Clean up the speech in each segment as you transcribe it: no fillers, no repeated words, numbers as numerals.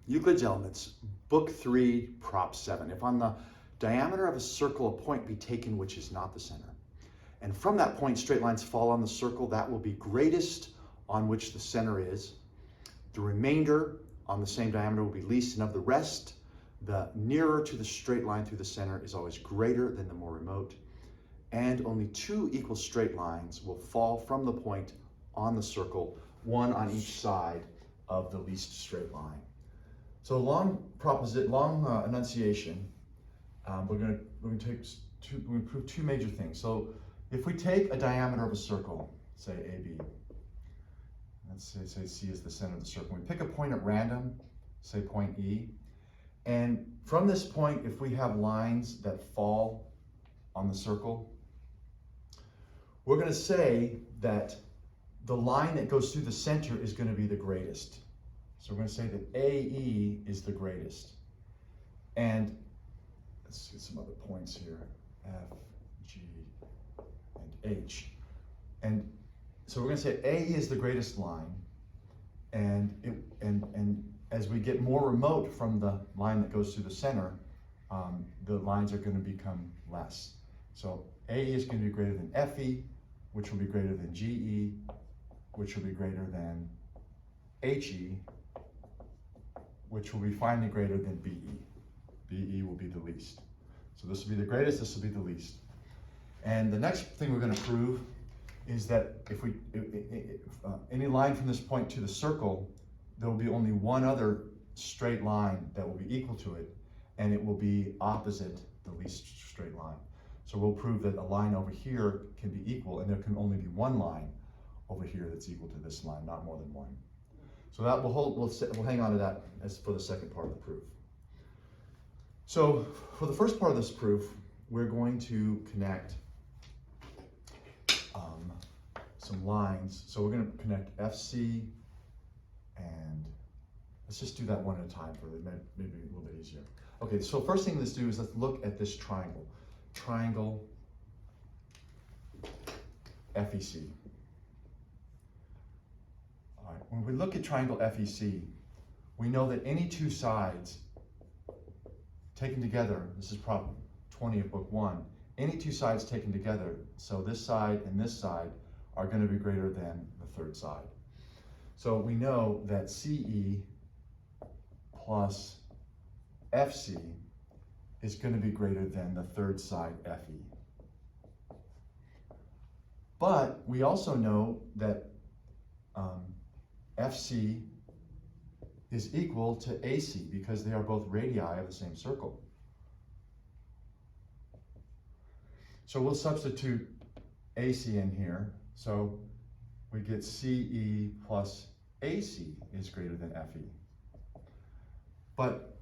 Euclid's Elements, Book 3, Prop 7. If on the diameter of a circle a point be taken which is not the center, and from that point straight lines fall on the circle, that will be greatest on which the center is. The remainder on the same diameter will be least, and of the rest, the nearer to the straight line through the center is always greater than the more remote. And only two equal straight lines will fall from the point on the circle, one on each side of the least straight line. So long enunciation. We're going to prove two major things. So if we take a diameter of a circle, say AB, let's say C is the center of the circle. We pick a point at random, say point E, and from this point, if we have lines that fall on the circle, we're going to say that the line that goes through the center is going to be the greatest. So we're going to say that AE is the greatest. And let's get some other points here, F, G, and H. And so we're going to say AE is the greatest line. And as we get more remote from the line that goes through the center, the lines are going to become less. So AE is going to be greater than FE, which will be greater than GE, which will be greater than HE, which will be finally greater than BE. BE will be the least. So this will be the greatest, this will be the least. And the next thing we're going to prove is that if any line from this point to the circle, there will be only one other straight line that will be equal to it, and it will be opposite the least straight line. So we'll prove that a line over here can be equal, and there can only be one line over here that's equal to this line, not more than one. So that we'll hang on to that as for the second part of the proof. So for the first part of this proof, we're going to connect some lines. So we're going to connect FC, and let's just do that one at a time for maybe a little bit easier. Okay, so first thing let's do is let's look at this triangle. Triangle FEC. All right, when we look at triangle FEC, we know that any two sides taken together, this is problem 20 of book 1, any two sides taken together, so this side and this side, are going to be greater than the third side. So we know that CE plus FC is going to be greater than the third side FE. But we also know that FC is equal to AC because they are both radii of the same circle. So we'll substitute AC in here. So we get CE plus AC is greater than FE. But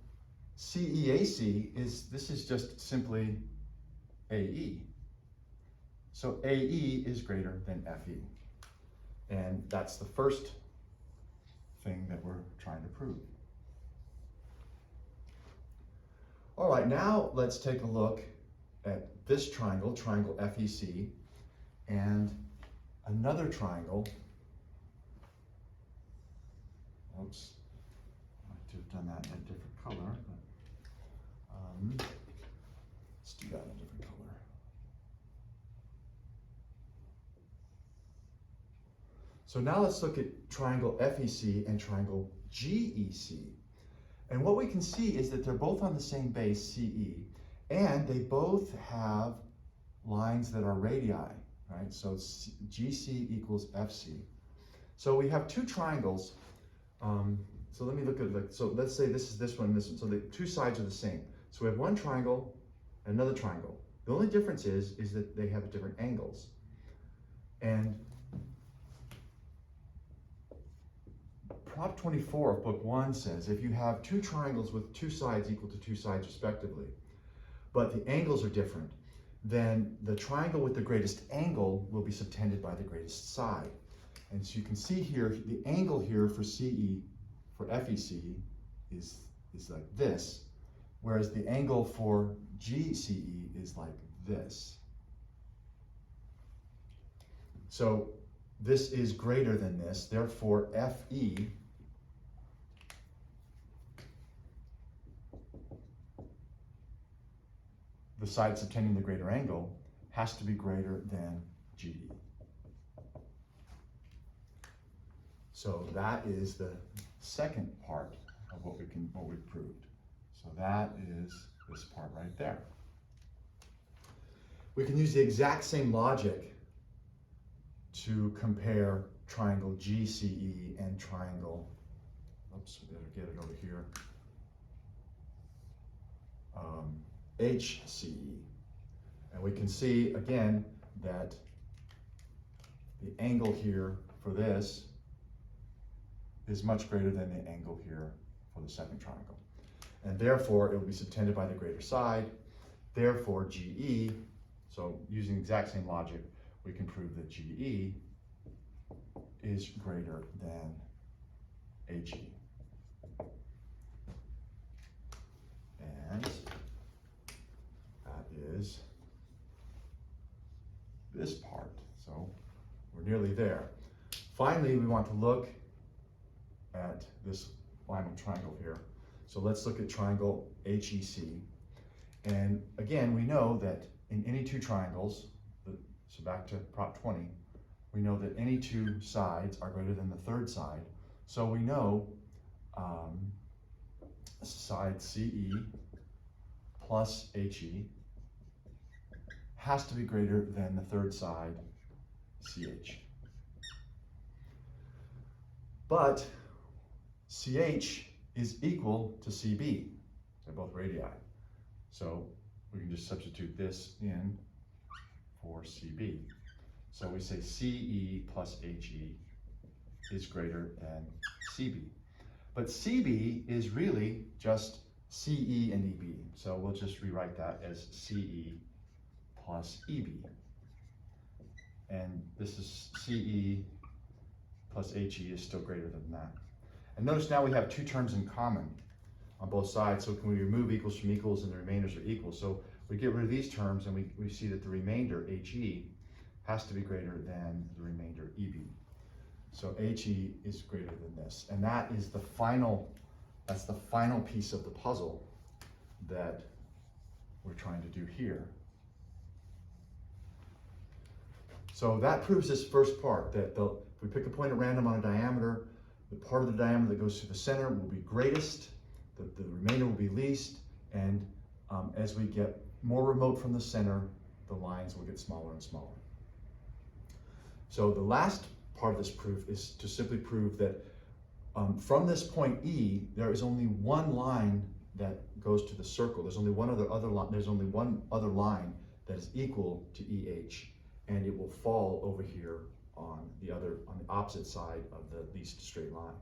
CEAC this is just simply AE. So AE is greater than FE. And that's the first thing that we're trying to prove. All right, now let's take a look at this triangle, triangle FEC, and another triangle. Oops, I might have done that in a different color, but let's do that in a different color. So now let's look at triangle FEC and triangle GEC. And what we can see is that they're both on the same base, CE, and they both have lines that are radii, right? So GC equals FC. So we have two triangles. So let me look at so let's say this is this one and this one. So the two sides are the same. So we have one triangle and another triangle. The only difference is that they have different angles. And Prop 24 of book 1 says if you have two triangles with two sides equal to two sides respectively, but the angles are different, then the triangle with the greatest angle will be subtended by the greatest side. And so you can see here, the angle here for CE, for FEC, is like this, whereas the angle for GCE is like this. So this is greater than this, therefore FE the side subtending the greater angle, has to be greater than GE. So that is the second part of what we've proved. So that is this part right there. We can use the exact same logic to compare triangle GCE and triangle, oops, we better get it over here, HCE. And we can see again that the angle here for this is much greater than the angle here for the second triangle. And therefore, it will be subtended by the greater side. Therefore, GE, so using the exact same logic, we can prove that GE is greater than HE. And that is this part. So we're nearly there. Finally, we want to look at this line of triangle here. So let's look at triangle HEC. And again, we know that in any two triangles, so back to Prop 20, we know that any two sides are greater than the third side. So we know side CE plus HE has to be greater than the third side CH. But CH is equal to CB. They're both radii. So we can just substitute this in for CB. So we say CE plus HE is greater than CB. But CB is really just CE and EB. So we'll just rewrite that as CE plus EB. And this is CE plus HE is still greater than that. And notice now we have two terms in common on both sides. So can we remove equals from equals and the remainders are equal? So we get rid of these terms and we see that the remainder, HE, has to be greater than the remainder, EB. So HE is greater than this. And that is the final, that's the final piece of the puzzle that we're trying to do here. So that proves this first part, that if we pick a point at random on a diameter, the part of the diameter that goes through the center will be greatest, the remainder will be least, and as we get more remote from the center, the lines will get smaller and smaller. So the last part of this proof is to simply prove that from this point E, there is only one line that goes to the circle. There's only one other line. There's only one other line that is equal to EH, and it will fall over here on the opposite side of the least straight line.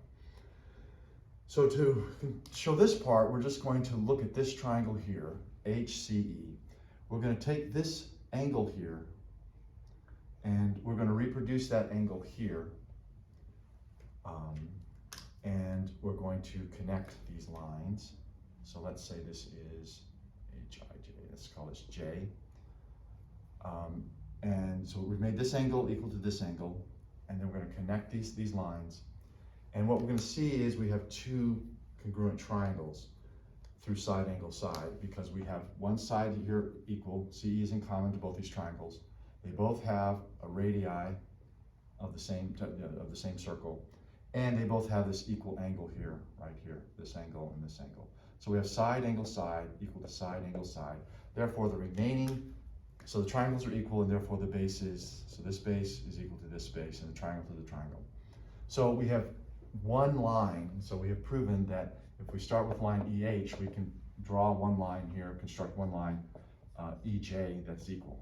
So to show this part, we're just going to look at this triangle here, HCE. We're going to take this angle here, and we're going to reproduce that angle here, and we're going to connect these lines. So let's say this is HIJ, let's call this J. And so we've made this angle equal to this angle, and then we're going to connect these lines. And what we're going to see is we have two congruent triangles through side angle side, because we have one side here equal, CE is in common to both these triangles. They both have a radii of the same circle, and they both have this equal angle here, right here, this angle and this angle. So we have side angle side equal to side angle side. Therefore, the remaining, so the triangles are equal, and therefore the base is, so this base is equal to this base, and the triangle to the triangle. So we have one line, so we have proven that if we start with line EH, we can draw one line here, construct one line EJ that's equal.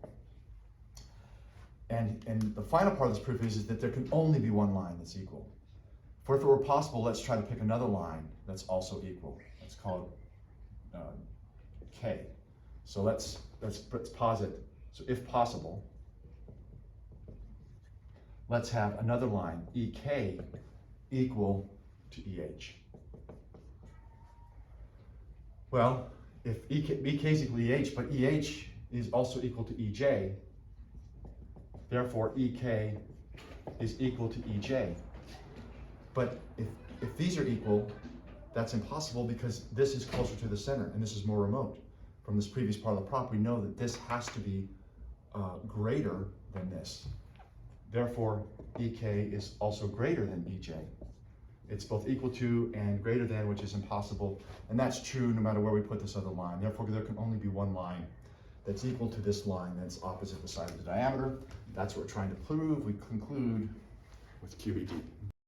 And the final part of this proof is that there can only be one line that's equal. For if it were possible, let's try to pick another line that's also equal. Let's call it K. So let's posit, so if possible, let's have another line, EK, equal to EH. Well, if EK is equal to EH, but EH is also equal to EJ, therefore EK is equal to EJ. But if these are equal, that's impossible because this is closer to the center and this is more remote. from this previous part of the prop, we know that this has to be greater than this. Therefore, EK is also greater than EJ. It's both equal to and greater than, which is impossible. And that's true no matter where we put this other line. Therefore, there can only be one line that's equal to this line that's opposite the side of the diameter. That's what we're trying to prove. We conclude with QED.